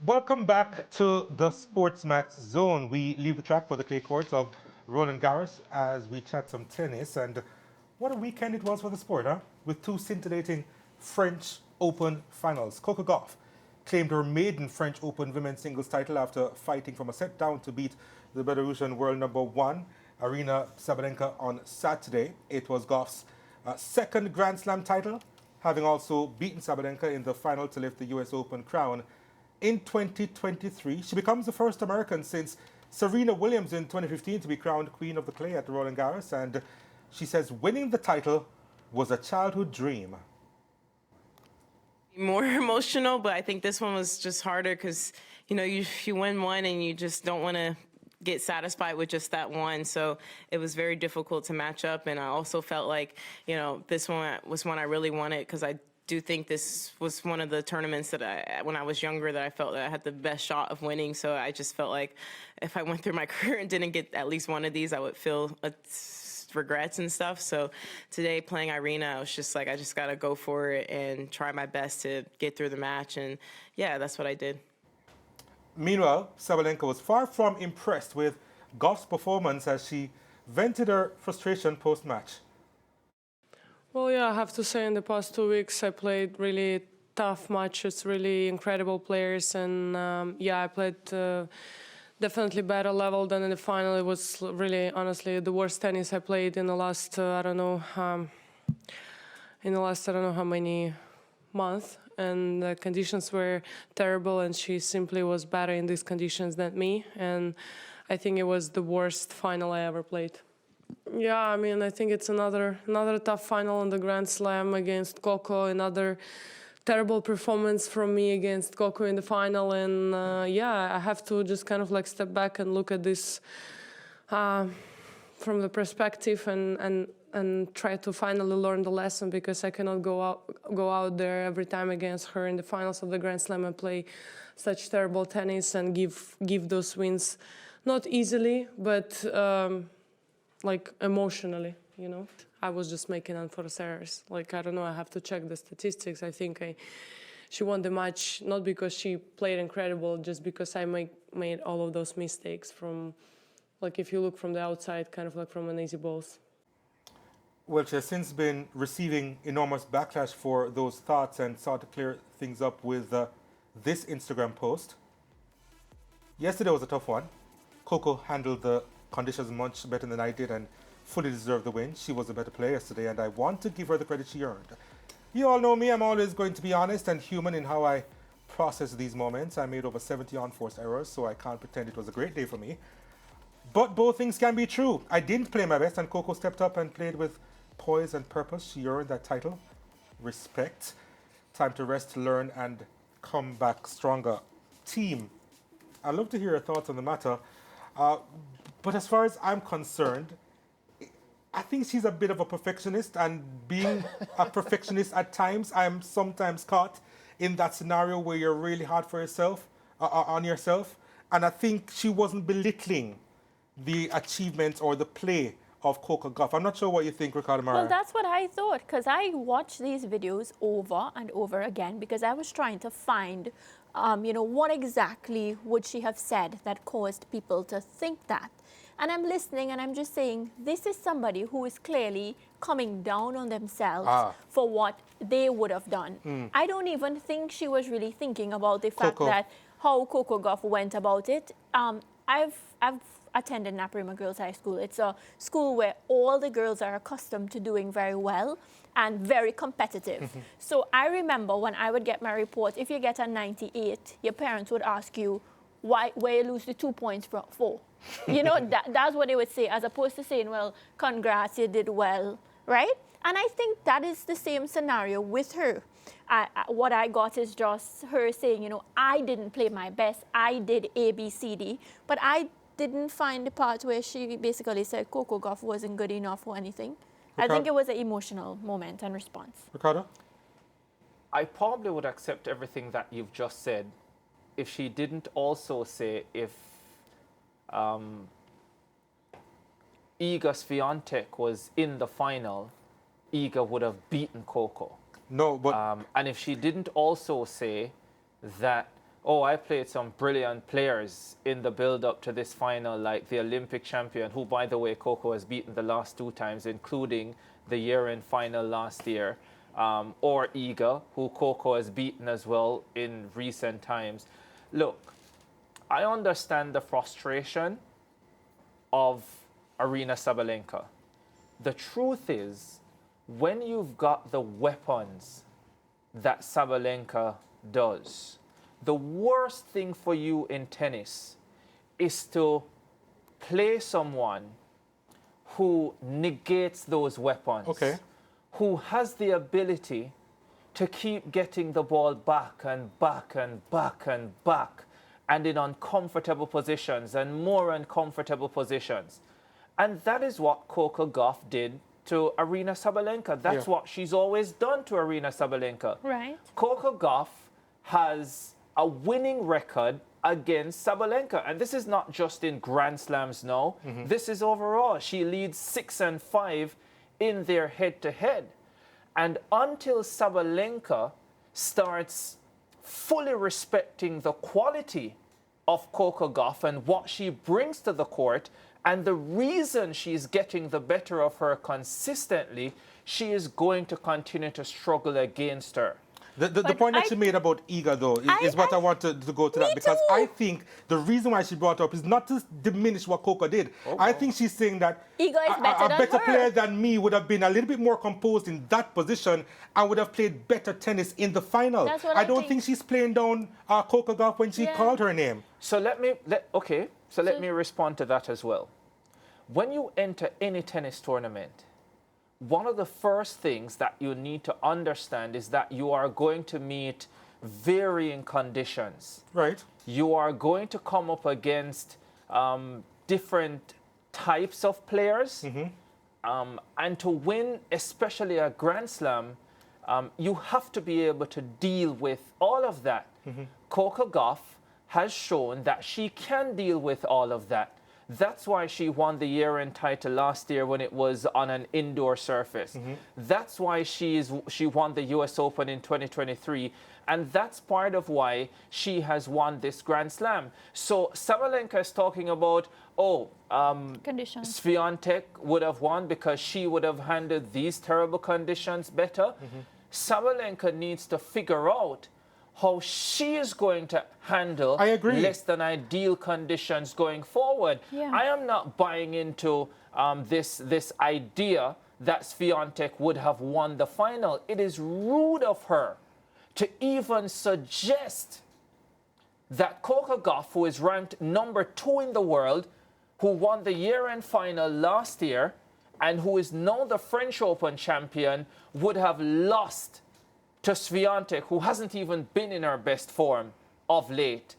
Welcome back to the SportsMax Zone. We leave the track for the clay courts of Roland Garros as we chat some tennis. And what a weekend it was for the sport, huh? With two scintillating French Open finals. Coco Gauff claimed her maiden French Open women's singles title after fighting from a set down to beat the Belarusian world number one, Arina Sabalenka, on Saturday. It was Gauff's second Grand Slam title, having also beaten Sabalenka in the final to lift the US Open crown in 2023. She becomes the first American since Serena Williams in 2015 to be crowned Queen of the Clay at Roland Garros. And she says winning the title was a childhood dream. More emotional, but I think this one was just harder because, you win one and you just don't want to get satisfied with just that one. So it was very difficult to match up. And I also felt like, this one was one I really wanted because I do think this was one of the tournaments that when I was younger, that I felt that I had the best shot of winning. So I just felt like if I went through my career and didn't get at least one of these, I would feel regrets and stuff. So today playing Irina, I was just like, I just got to go for it and try my best to get through the match. And yeah, that's what I did. Meanwhile, Sabalenka was far from impressed with Gauff's performance as she vented her frustration post-match. Well, yeah, I have to say in the past 2 weeks I played really tough matches, really incredible players, and I played definitely better level than in the final. It was really, honestly, the worst tennis I played in the last, I don't know how many months, and the conditions were terrible, and she simply was better in these conditions than me, and I think it was the worst final I ever played. Yeah, I mean, I think it's another tough final on the Grand Slam against Coco, another terrible performance from me against Coco in the final, and I have to just kind of like step back and look at this from the perspective and try to finally learn the lesson, because I cannot go out there every time against her in the finals of the Grand Slam and play such terrible tennis and give those wins, not easily, but like emotionally, I was just making unforced errors. Like, I don't know, I have to check the statistics. I think she won the match not because she played incredible, just because I made all of those mistakes from, like, if you look from the outside, kind of like from an easy balls. Well, she has since been receiving enormous backlash for those thoughts and sought to clear things up with this Instagram post. Yesterday was a tough one. Coco handled the conditions much better than I did and fully deserved the win. She was a better player yesterday, and I want to give her the credit she earned. You all know me, I'm always going to be honest and human in how I process these moments. I made over 70 unforced errors, so I can't pretend it was a great day for me. But both things can be true. I didn't play my best, and Coco stepped up and played with poise and purpose. She earned that title. Respect. Time to rest, learn, and come back stronger. Team, I'd love to hear your thoughts on the matter. But as far as I'm concerned, I think she's a bit of a perfectionist, and being a perfectionist at times, I'm sometimes caught in that scenario where you're really hard for yourself, on yourself. And I think she wasn't belittling the achievements or the play of Coco Gauff. I'm not sure what you think, Ricardo Mara. Well, that's what I thought, because I watched these videos over and over again because I was trying to find, what exactly would she have said that caused people to think that. And I'm listening and I'm just saying, this is somebody who is clearly coming down on themselves for what they would have done. I don't even think she was really thinking about the fact that how Coco Gauff went about it. I've attended Naparima Girls High School. It's a school where all the girls are accustomed to doing very well and very competitive. So I remember when I would get my report, if you get a 98, your parents would ask you, where you lose the 2 points for? That's what they would say, as opposed to saying, well, congrats, you did well, right? And I think that is the same scenario with her. What I got is just her saying, I didn't play my best, I did A, B, C, D, but I didn't find the part where she basically said Coco Gauff wasn't good enough or anything. Ricardo? I think it was an emotional moment and response. Ricardo? I probably would accept everything that you've just said if she didn't also say if Iga Swiatek was in the final, Iga would have beaten Coco. No, but... and if she didn't also say that oh, I played some brilliant players in the build-up to this final, like the Olympic champion, who, by the way, Coco has beaten the last 2 times, including the year-end final last year, or Iga, who Coco has beaten as well in recent times. Look, I understand the frustration of Aryna Sabalenka. The truth is, when you've got the weapons that Sabalenka does, the worst thing for you in tennis is to play someone who negates those weapons, who has the ability to keep getting the ball back and back and back and back, and in uncomfortable positions and more uncomfortable positions. And that is what Coco Gauff did to Aryna Sabalenka. That's what she's always done to Aryna Sabalenka. Right. Coco Gauff has a winning record against Sabalenka. And this is not just in Grand Slams now. This is overall. She leads 6-5 in their head-to-head. And until Sabalenka starts fully respecting the quality of Coco Gauff and what she brings to the court, and the reason she's getting the better of her consistently, she is going to continue to struggle against her. The point that she made about Iga, though, is what I want to go to that, because I think the reason why she brought up is not to diminish what Coco did. I think she's saying that Iga is better a than better her. player than me would have been a little bit more composed in that position and would have played better tennis in the final. That's what I I don't think. think she's playing down Coco Gauff when she called her name. So let me respond to that as well. When you enter any tennis tournament, one of the first things that you need to understand is that you are going to meet varying conditions. Right. You are going to come up against different types of players. And to win, especially a Grand Slam, you have to be able to deal with all of that. Coco Gauff has shown that she can deal with all of that. That's why she won the year-end title last year when it was on an indoor surface. That's why she won the US Open in 2023. And that's part of why she has won this Grand Slam. So Sabalenka is talking about, Conditions. Swiatek would have won because she would have handled these terrible conditions better. Sabalenka needs to figure out how she is going to handle less than ideal conditions going forward. I am not buying into this idea that Swiatek would have won the final. It is rude of her to even suggest that Coco Gauff, who is ranked number 2 in the world, who won the year-end final last year, and who is now the French Open champion, would have lost to Swiatek, who hasn't even been in her best form of late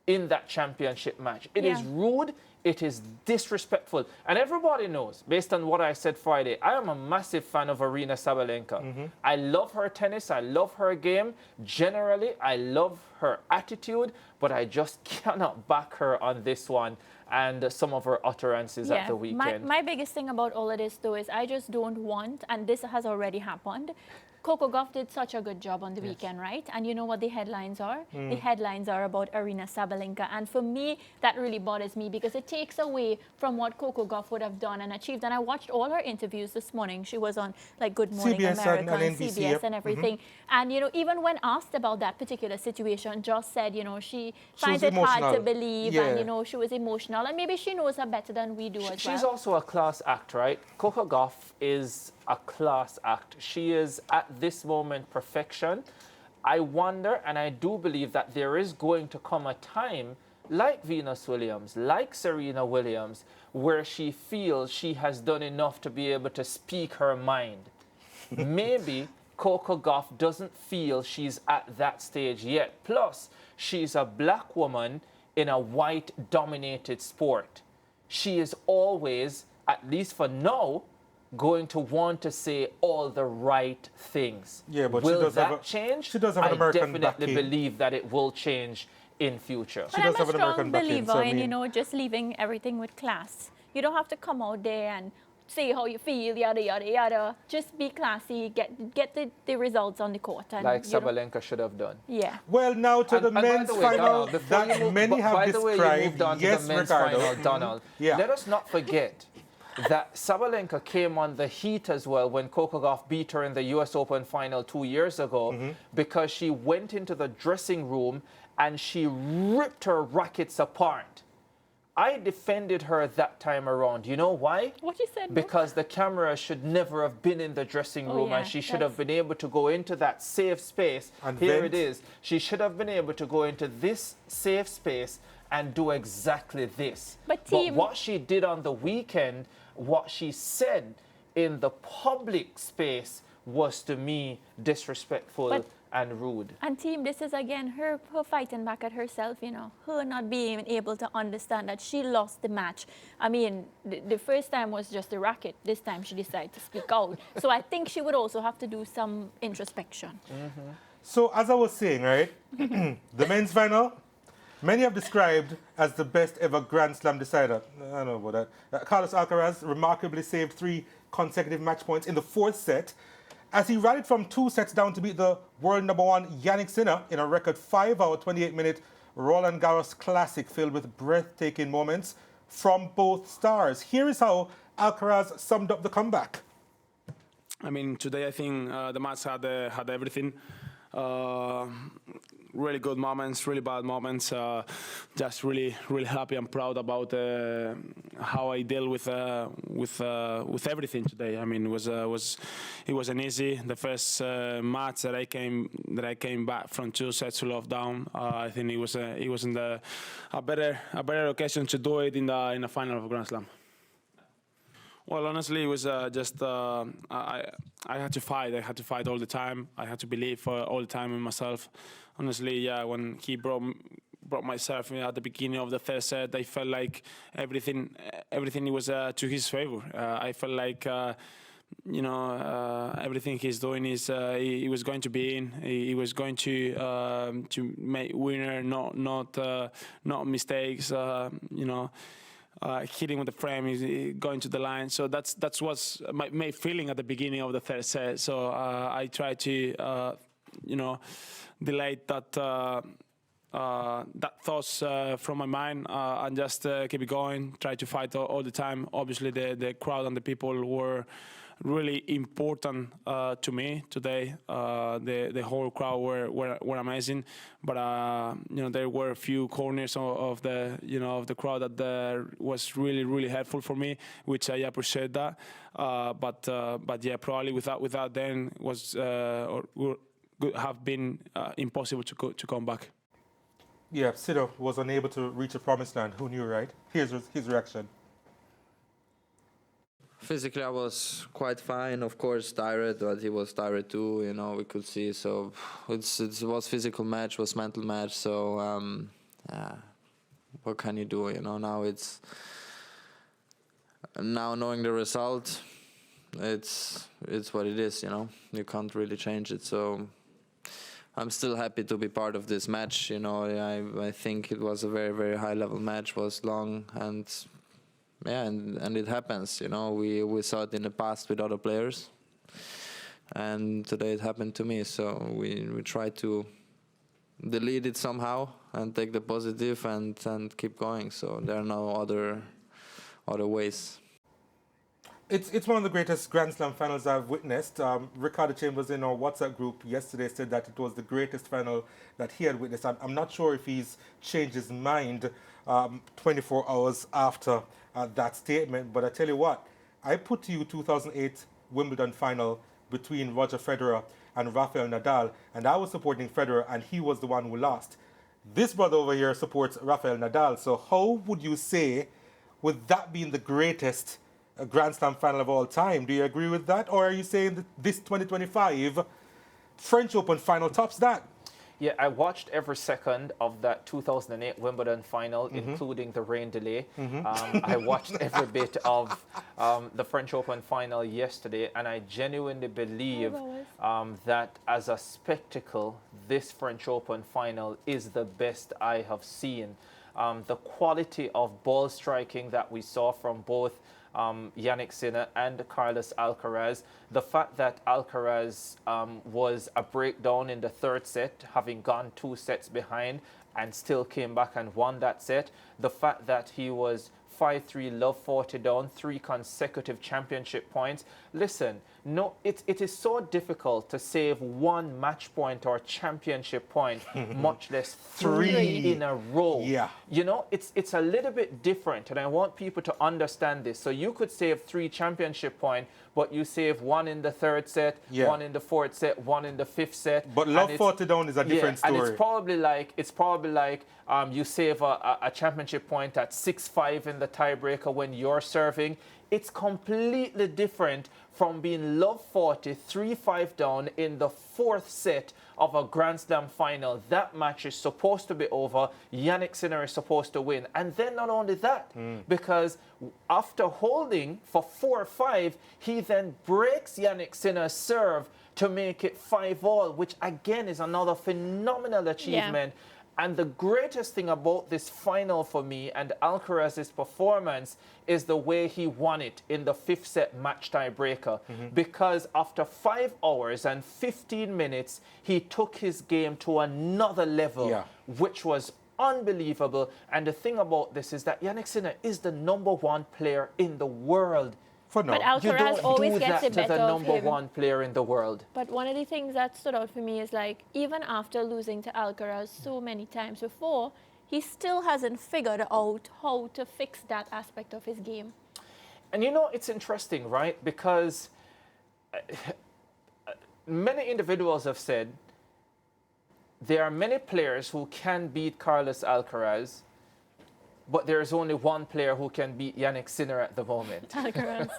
in that championship match. It is rude. It is disrespectful. And everybody knows, based on what I said Friday, I am a massive fan of Aryna Sabalenka. I love her tennis. I love her game. Generally, I love her attitude, but I just cannot back her on this one and some of her utterances at the weekend. My biggest thing about all of this, though, is I just don't want, and this has already happened, Coco Gauff did such a good job on the weekend, right? And you know what the headlines are? The headlines are about Aryna Sabalenka. And for me, that really bothers me because it takes away from what Coco Gauff would have done and achieved. And I watched all her interviews this morning. She was on like Good Morning CBS America and and NBC, CBS and everything. And, you know, even when asked about that particular situation, Joss said, you know, she finds it hard to believe and, you know, she was emotional. And maybe she knows her better than we do as well. She's also a class act, right? Coco Gauff is a class act. She is at this moment perfection. I wonder, and I do believe that there is going to come a time like Venus Williams, like Serena Williams, where she feels she has done enough to be able to speak her mind. Maybe Coco Gauff doesn't feel she's at that stage yet. Plus, she's a black woman in a white-dominated sport. She is always, at least for now, going to want to say all the right things. Yeah, but will that change? She does have an American I definitely backing. believe that it will change in future. But I'm does have a an strong American backing, believer so I in, you mean- know, just leaving everything with class. You don't have to come out there and say how you feel, yada, yada, yada. Just be classy, get the results on the court. And, like Sabalenka should have done. Yeah. Well, now to the men's final Donald, that many have by described. the way, you moved on to Yes, the men's Ricardo. final, Donald. Yeah. Let us not forget that Sabalenka came on the heat as well when Coco Gauff beat her in the US Open final 2 years ago because she went into the dressing room and she ripped her rackets apart. I defended her that time around. You know why? What you said? Because the camera should never have been in the dressing room and she should have been able to go into that safe space. And here vent. it is. She should have been able to go into this safe space and do exactly this. But what she did on the weekend, what she said in the public space was to me disrespectful and rude. And team, this is again her fighting back at herself, you know, her not being able to understand that she lost the match. I mean, the first time was just a racket. This time she decided to speak out. So I think she would also have to do some introspection. So as I was saying, right, the men's final, many have described as the best ever Grand Slam decider. I don't know about that. Carlos Alcaraz remarkably saved 3 consecutive match points in the 4th set as he rallied from 2 sets down to beat the world #1 Yannick Sinner in a record 5-hour, 28-minute Roland Garros classic filled with breathtaking moments from both stars. Here is how Alcaraz summed up the comeback. I mean, today I think the match had everything. Really good moments, really bad moments. Just really happy and proud about how I deal with everything today. I mean, it wasn't easy. The first match that I came back from 2 sets to love down. I think it wasn't a better occasion to do it in the final of a Grand Slam. Well, honestly, it was just I had to fight. I had to fight all the time. I had to believe all the time in myself. Honestly, yeah, when he brought myself at the beginning of the 3rd set, I felt like everything was to his favor. I felt like everything he's doing is he was going to be in. He was going to make winner, not mistakes. Hitting with the frame, is going to the line. So that's what's my feeling at the beginning of the 3rd set. So I try to delete that thoughts from my mind and just keep it going. Try to fight all the time. Obviously, the crowd and the people were really important to me today. The whole crowd were amazing, but there were a few corners of the crowd that was really helpful for me, which I appreciate that. But yeah, probably without them was would have been impossible to come back. Yeah, Sido was unable to reach the promised land. Who knew, right? Here's his reaction. Physically, I was quite fine. Of course, tired, but he was tired too. We could see. So it was physical match, was mental match. So what can you do? Now knowing the result, it's what it is. You can't really change it. So I'm still happy to be part of this match. I think it was a very high level match. Was long and. Yeah, and it happens, we saw it in the past with other players, and today it happened to me. So we try to delete it somehow and take the positive and keep going. So there are no other ways. It's one of the greatest Grand Slam finals I've witnessed. Ricardo Chambers in our WhatsApp group yesterday said that it was the greatest final that he had witnessed. I'm not sure if he's changed his mind 24 hours after that statement, but I tell you what, I put to you 2008 Wimbledon final between Roger Federer and Rafael Nadal, and I was supporting Federer, and he was the one who lost. This brother over here supports Rafael Nadal, so how would you say, with that being the greatest Grand Slam final of all time, do you agree with that, or are you saying that this 2025 French Open final tops that? Yeah, I watched every second of that 2008 Wimbledon final, including the rain delay. I watched every bit of the French Open final yesterday, and I genuinely believe that as a spectacle, this French Open final is the best I have seen. The quality of ball striking that we saw from both Yannick Sinner and Carlos Alcaraz. The fact that Alcaraz was a breakdown in the third set, having gone 2 sets behind and still came back and won that set. The fact that he was 5-3 love 40 down, 3 consecutive championship points. Listen, no, it is so difficult to save 1 match point or championship point, much less 3 in a row. Yeah. You know, it's a little bit different, and I want people to understand this. So you could save 3 championship points, but you save 1 in the 3rd set, 1 in the 4th set, 1 in the 5th set. But love 40 down is a different story. And it's probably like you save a championship point at 6-5 in the tiebreaker when you're serving. It's completely different from being love 40, 3-5 down in the 4th set of a Grand Slam final. That match is supposed to be over. Yannick Sinner is supposed to win. And then not only that, because after holding for 4-5, he then breaks Yannick Sinner's serve to make it 5-all, which again is another phenomenal achievement. Yeah. And the greatest thing about this final for me and Alcaraz's performance is the way he won it in the 5th set match tiebreaker. Because after 5 hours and 15 minutes, he took his game to another level, which was unbelievable. And the thing about this is that Yannick Sinner is the #1 player in the world. But Alcaraz always gets it better of him. The #1 player in the world. But one of the things that stood out for me is, like, even after losing to Alcaraz so many times before, he still hasn't figured out how to fix that aspect of his game. And you know, it's interesting, right? Because many individuals have said there are many players who can beat Carlos Alcaraz, but there is only one player who can beat Yannick Sinner at the moment. Alcaraz.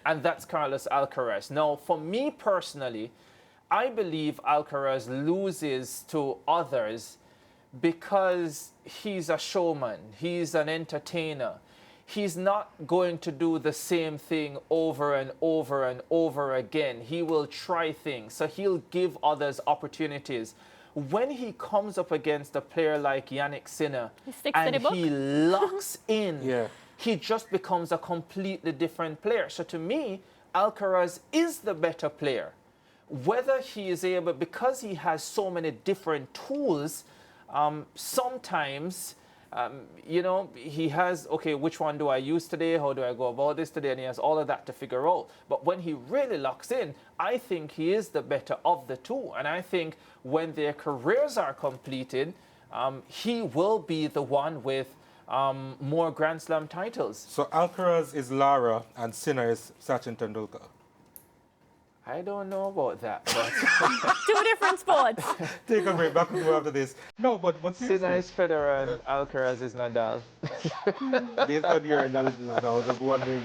And that's Carlos Alcaraz. Now, for me personally, I believe Alcaraz loses to others because he's a showman. He's an entertainer. He's not going to do the same thing over and over and over again. He will try things. So he'll give others opportunities. When he comes up against a player like Yannick Sinner and he locks in, he just becomes a completely different player. So to me, Alcaraz is the better player. Whether he is able, because he has so many different tools, sometimes, you know, he has, okay, which one do I use today? How do I go about this today? And he has all of that to figure out. But when he really locks in, I think he is the better of the two. And I think when their careers are completed, he will be the one with more Grand Slam titles. So Alcaraz is Lara and Sinner is Sachin Tendulkar. I don't know about that. But 2 different sports. Take a break. Back with you after this. No, but Sinner is Federer and Alcaraz is Nadal. Based on your analysis, I was wondering.